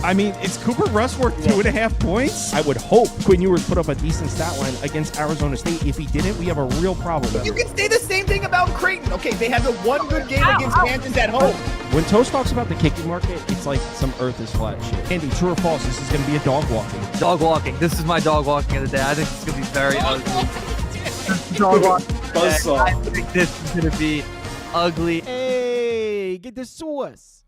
I mean, is Cooper Rush worth 2.5 points? I would hope Quinn Ewers put up a decent stat line against Arizona State. If he didn't, we have a real problem. You can say the same thing about Creighton. Okay, they had the one good game against Kansas at home. When Toast talks about the kicking market, it's like some earth is flat shit. Andy, true or false, this is going to be a dog walking. Dog walking. This is my dog walking of the day. I think it's going to be very ugly. Dog walking. I think this is going to be ugly. Hey, get the sauce.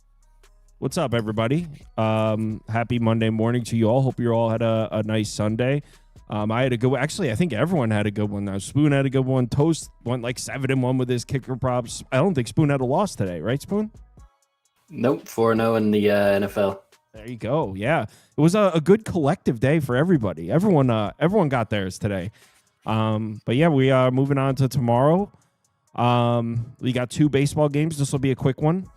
What's up, everybody? Happy Monday morning to you all. Hope you all had a nice Sunday. I had a good one. Actually, I think everyone had a good one. Now, Spoon had a good one. Toast went like 7-1 with his kicker props. I don't think Spoon had a loss today, right, Spoon? Nope, 4-0 in the NFL. There you go. Yeah, it was a good collective day for everybody. Everyone got theirs today. But yeah, we are moving on to tomorrow. We got 2 baseball games. This will be a quick one.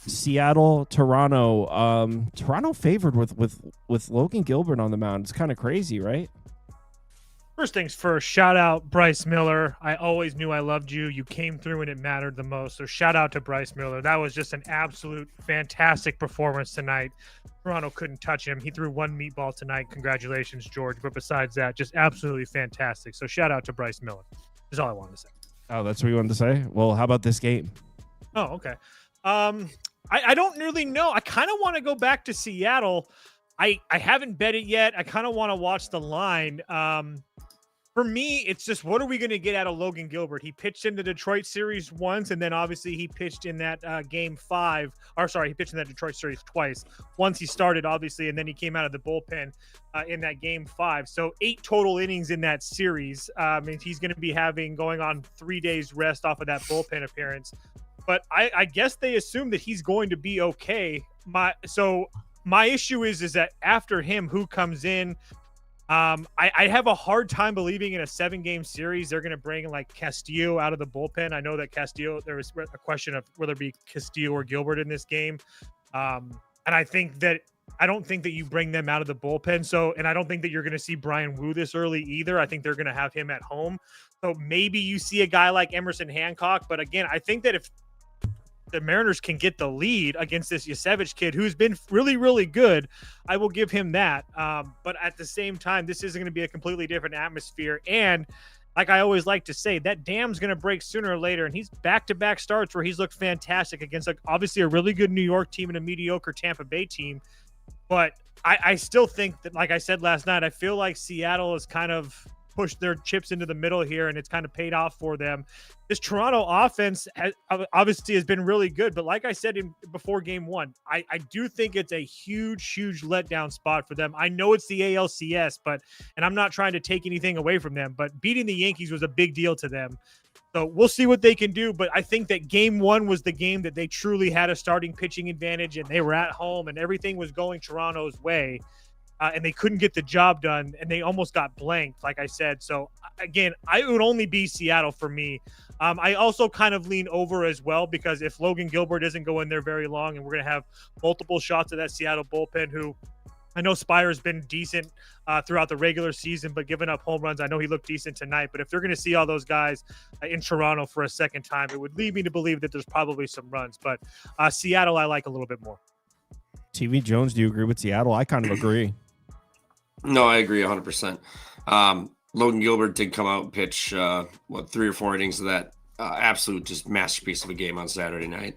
Seattle, Toronto. Toronto favored with Logan Gilbert on the mound. It's kind of crazy, right? First things first, shout out Bryce Miller. I always knew I loved you. You came through and it mattered the most. So shout out to Bryce Miller. That was just an absolute fantastic performance tonight. Toronto couldn't touch him. He threw 1 meatball tonight. Congratulations, George. But besides that, just absolutely fantastic. So shout out to Bryce Miller. That's all I wanted to say. Oh, that's what you wanted to say? Well, how about this game? Oh, okay. I don't really know. I kind of want to go back to Seattle. I haven't bet it yet. I kind of want to watch the line. For me, it's just, what are we going to get out of Logan Gilbert? He pitched in the Detroit series once, and then obviously he pitched in that game 5. He pitched in that Detroit series twice. Once he started, obviously, and then he came out of the bullpen in that game 5. So 8 total innings in that series. He's going to be going on 3 days rest off of that bullpen appearance. But I guess they assume that he's going to be okay. My issue is that after him, who comes in? I have a hard time believing in a 7-game series they're going to bring like Castillo out of the bullpen. I know that Castillo, there was a question of whether it be Castillo or Gilbert in this game. And I don't think that you bring them out of the bullpen. And I don't think that you're going to see Brian Wu this early either. I think they're going to have him at home. So maybe you see a guy like Emerson Hancock. But again, I think that if the Mariners can get the lead against this Yasevich kid, who's been really, really good, I will give him that. But at the same time, this isn't going to be a completely different atmosphere. And like I always like to say, that dam's going to break sooner or later. And he's back-to-back starts where he's looked fantastic against obviously a really good New York team and a mediocre Tampa Bay team. But I still think that, like I said last night, I feel like Seattle is kind of pushed their chips into the middle here, and it's kind of paid off for them. This Toronto offense obviously has been really good, but like I said before game 1, I do think it's a huge letdown spot for them. I know it's the ALCS, and I'm not trying to take anything away from them, but beating the Yankees was a big deal to them. So we'll see what they can do, but I think that game 1 was the game that they truly had a starting pitching advantage, and they were at home, and everything was going Toronto's way. And they couldn't get the job done, and they almost got blanked, like I said. So, again, it would only be Seattle for me. I also kind of lean over as well, because if Logan Gilbert doesn't go in there very long, and we're going to have multiple shots of that Seattle bullpen, who I know Spire's been decent throughout the regular season, but giving up home runs, I know he looked decent tonight. But if they're going to see all those guys in Toronto for a second time, it would lead me to believe that there's probably some runs. But Seattle I like a little bit more. TV Jones, do you agree with Seattle? I kind of agree. No, I agree 100%. Logan Gilbert did come out and pitch 3 or 4 innings of that absolute just masterpiece of a game on Saturday night.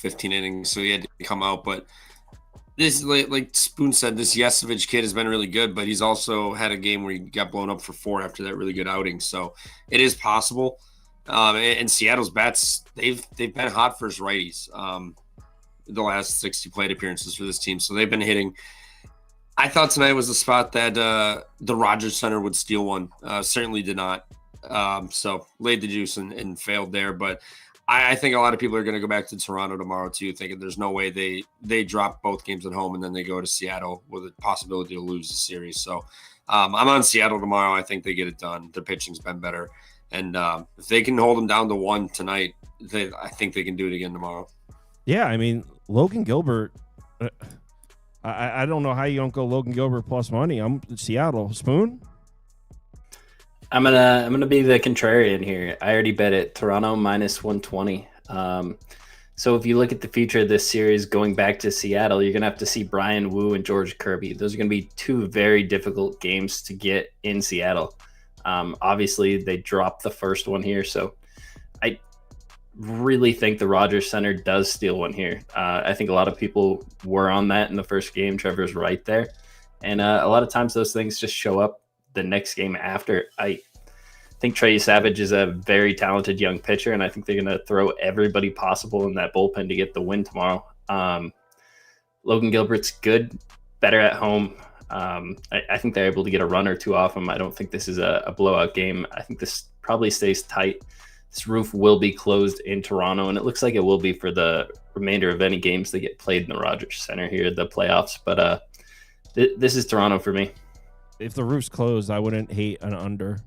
15 innings, so he had to come out. But this, like Spoon said, this Yasevich kid has been really good, but he's also had a game where he got blown up for 4 after that really good outing. So it is possible. And Seattle's bats, they've been hot for his righties the last 60 plate appearances for this team. So they've been hitting. I thought tonight was the spot that the Rogers Center would steal one. Certainly did not. So laid the juice and failed there. But I think a lot of people are going to go back to Toronto tomorrow too, thinking there's no way they drop both games at home and then they go to Seattle with a possibility to lose the series. So I'm on Seattle tomorrow. I think they get it done. Their pitching's been better. And if they can hold them down to 1 tonight, I think they can do it again tomorrow. Yeah, I mean, Logan Gilbert I don't know how you don't go Logan Gilbert plus money. I'm Seattle. Spoon? I'm gonna be the contrarian here. I already bet it. Toronto minus 120. So if you look at the future of this series going back to Seattle, you're going to have to see Brian Wu and George Kirby. Those are going to be two very difficult games to get in Seattle. Obviously, they dropped the first one here, so I really think the Rogers Center does steal one here. I think a lot of people were on that in the first game. Trevor's right there. And a lot of times those things just show up the next game after. I think Trey Savage is a very talented young pitcher, and I think they're going to throw everybody possible in that bullpen to get the win tomorrow. Logan Gilbert's good, better at home. I think they're able to get a run or two off him. I don't think this is a blowout game. I think this probably stays tight. This roof will be closed in Toronto, and it looks like it will be for the remainder of any games that get played in the Rogers Center here, the playoffs. But this is Toronto for me. If the roof's closed, I wouldn't hate an under.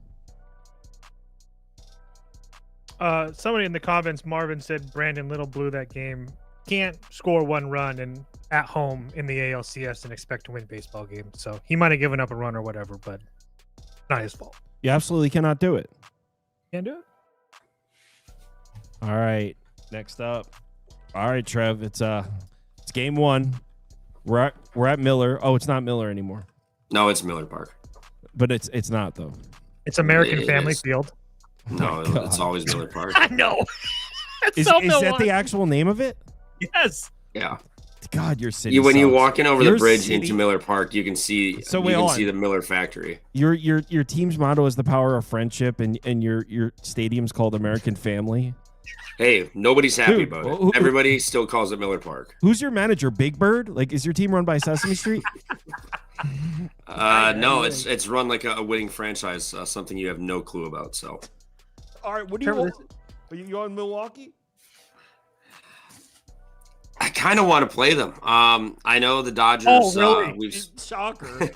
Somebody in the comments, Marvin said Brandon Little blew that game. Can't score one run and at home in the ALCS and expect to win baseball game. So he might have given up a run or whatever, but not his fault. You absolutely cannot do it. Can't do it. All right, next up. All right, Trev, it's game one. We're at Miller. Oh, it's not Miller anymore. No, it's Miller Park. But it's not though. It's American It Family is. Field. No, it's always Miller Park. I know. Is that the actual name of it? Yes. Yeah. God, your city. When you sucks. walk in over Your the bridge city- into Miller Park, you can see the Miller factory. Your team's motto is the power of friendship, and your stadium's called American Family. Hey, nobody's happy Dude, about it. Everybody still calls it Miller Park. Who's your manager? Big Bird? Like, is your team run by Sesame Street? No, it's run like a winning franchise, something you have no clue about. So, All right, what do you want? Are you on Milwaukee? I kind of want to play them. I know the Dodgers. Oh, really? Shocker.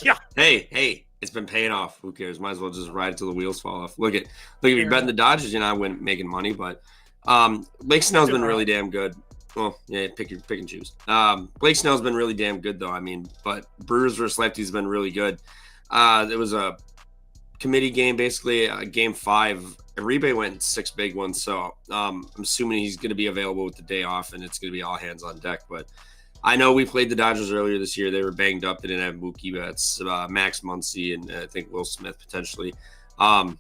Yeah. Hey, it's been paying off. Who cares? Might as well just ride till the wheels fall off. Look, if you're betting the Dodgers, you're not making money. But Blake Snell's been really damn good. Well, yeah, pick and choose. Blake Snell's been really damn good, though. I mean, but Brewers versus lefties has been really good. There was a committee game, basically, game 5. Uribe went 6 big ones, so I'm assuming he's going to be available with the day off, and it's going to be all hands on deck. But I know we played the Dodgers earlier this year. They were banged up. They didn't have Mookie Betts, Max Muncy, and I think Will Smith potentially.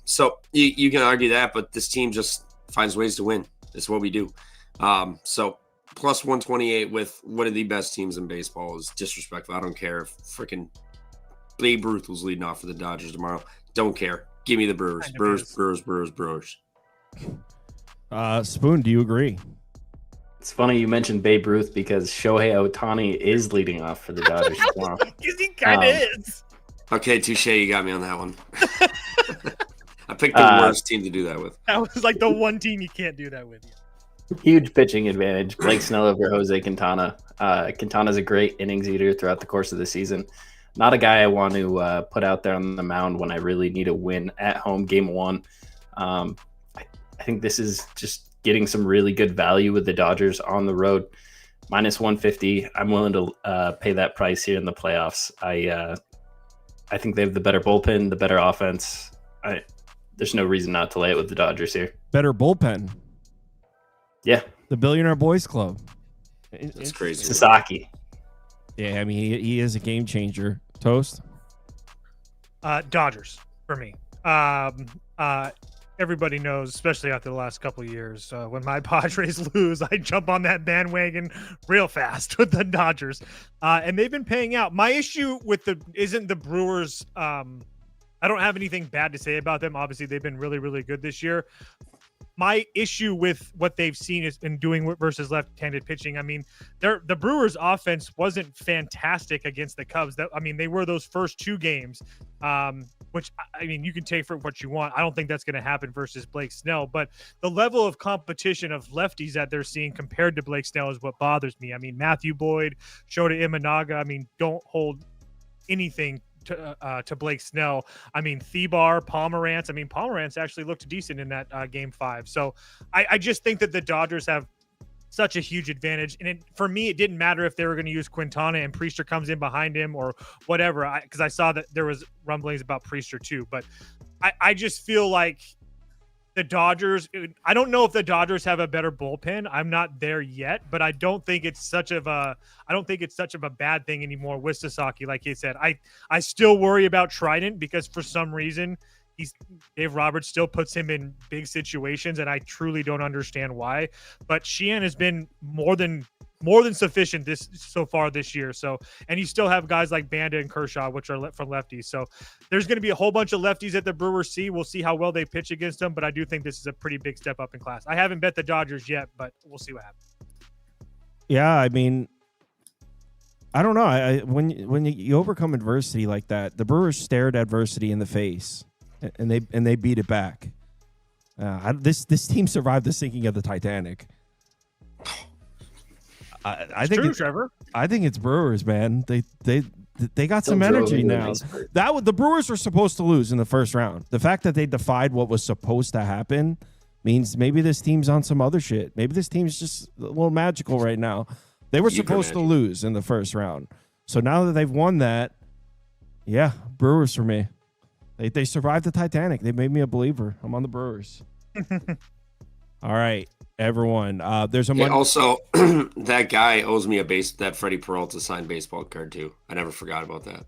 So you can argue that, but this team just finds ways to win. It's what we do. So plus 128 with one of the best teams in baseball is disrespectful. I don't care if freaking Babe Ruth was leading off for the Dodgers tomorrow. Don't care. Give me the Brewers. Brewers. Spoon, do you agree? It's funny you mentioned Babe Ruth because Shohei Ohtani is leading off for the Dodgers tomorrow. Because he kind of is. Okay, touche. You got me on that one. I picked the worst team to do that with. That was like the one team you can't do that with. Huge pitching advantage. Blake Snell over Jose Quintana. Quintana's a great innings eater throughout the course of the season. Not a guy I want to put out there on the mound when I really need a win at home, game 1. I think this is just getting some really good value with the Dodgers on the road. Minus 150. I'm willing to pay that price here in the playoffs. I think they have the better bullpen, the better offense. There's no reason not to lay it with the Dodgers here. Better bullpen. Yeah. The Billionaire Boys Club. That's crazy. Sasaki. Yeah, I mean, he is a game changer. Toast? Dodgers for me. Everybody knows, especially after the last couple of years, when my Padres lose, I jump on that bandwagon real fast with the Dodgers. And they've been paying out. My issue with isn't the Brewers. I don't have anything bad to say about them. Obviously, they've been really, really good this year. My issue with what they've seen is in doing versus left-handed pitching. I mean, the Brewers' offense wasn't fantastic against the Cubs. They were those first 2 games, which, I mean, you can take for what you want. I don't think that's going to happen versus Blake Snell. But the level of competition of lefties that they're seeing compared to Blake Snell is what bothers me. I mean, Matthew Boyd, Shota Imanaga, I mean, don't hold anything to Blake Snell. I mean, Thebar, Pomerantz. I mean, Pomerantz actually looked decent in that game 5. So I just think that the Dodgers have such a huge advantage. And for me, it didn't matter if they were going to use Quintana and Priester comes in behind him or whatever, because I saw that there was rumblings about Priester too. But I just feel like the Dodgers, I don't know if the Dodgers have a better bullpen. I'm not there yet, but I don't think it's such of a bad thing anymore with Sasaki. Like he said, I still worry about Trident because for some reason Dave Roberts still puts him in big situations, and I truly don't understand why. But Sheehan has been more than sufficient so far this year. So, and you still have guys like Banda and Kershaw, which are from lefties. So there's going to be a whole bunch of lefties at the Brewers see. We'll see how well they pitch against them, but I do think this is a pretty big step up in class. I haven't bet the Dodgers yet, but we'll see what happens. Yeah, I mean, I don't know. When you overcome adversity like that, the Brewers stared adversity in the face, and they beat it back. This team survived the sinking of the Titanic. I think Trevor. I think it's Brewers, man. They got some energy now. The Brewers were supposed to lose in the first round. The fact that they defied what was supposed to happen means maybe this team's on some other shit. Maybe this team's just a little magical right now. They were supposed to lose in the first round. So now that they've won that, yeah, Brewers for me. They survived the Titanic. They made me a believer. I'm on the Brewers. All right, everyone. There's a also that guy owes me that Freddie Peralta signed baseball card too. I never forgot about that.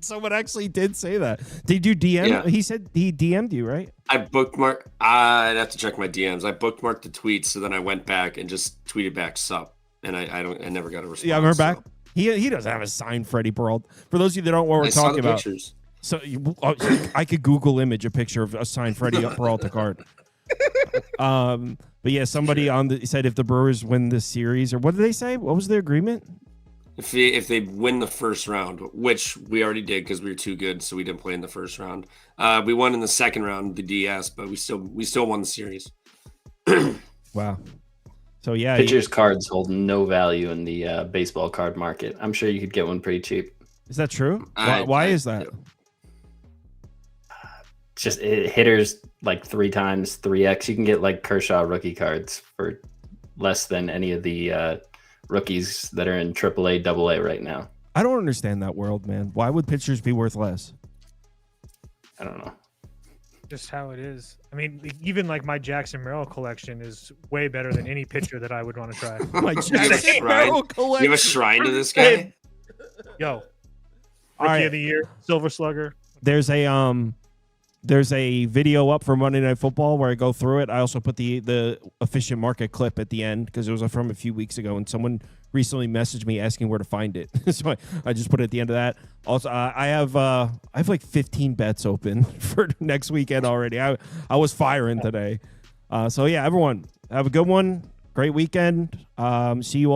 Someone actually did say that. Did you DM? Yeah. He said he DM'd you, right? I bookmarked. I'd have to check my DMs. I bookmarked the tweet, so then I went back and just tweeted back "sup," and I never got a response. Yeah, we're back. He doesn't have a signed Freddie Peralta. For those of you that don't know what we're talking about, pictures. So I could Google image a picture of a signed Freddie Peralta card. But yeah, somebody said if the Brewers win this series, or what did they say? What was their agreement? If they win the first round, which we already did because we were too good, so we didn't play in the first round. We won in the second round, the DS, but we still won the series. Wow. So yeah, pitchers' cards hold no value in the baseball card market. I'm sure you could get one pretty cheap. Is that true? Why is that? Just hitters like 3 times 3x. You can get like Kershaw rookie cards for less than any of the rookies that are in AAA, AA right now. I don't understand that world, man. Why would pitchers be worth less? I don't know. Just how it is. I mean, even like my Jackson Merrill collection is way better than any pitcher that I would want to try. My Jackson Merrill collection. You have a shrine to this guy? Yo, Rookie of the Year, Silver Slugger. There's a video up from Monday Night Football where I go through it. I also put the efficient market clip at the end because it was from a few weeks ago, and someone recently messaged me asking where to find it. So I just put it at the end of that. Also, I have like 15 bets open for next weekend already. I was firing today. So yeah, everyone have a good one. Great weekend. See you all.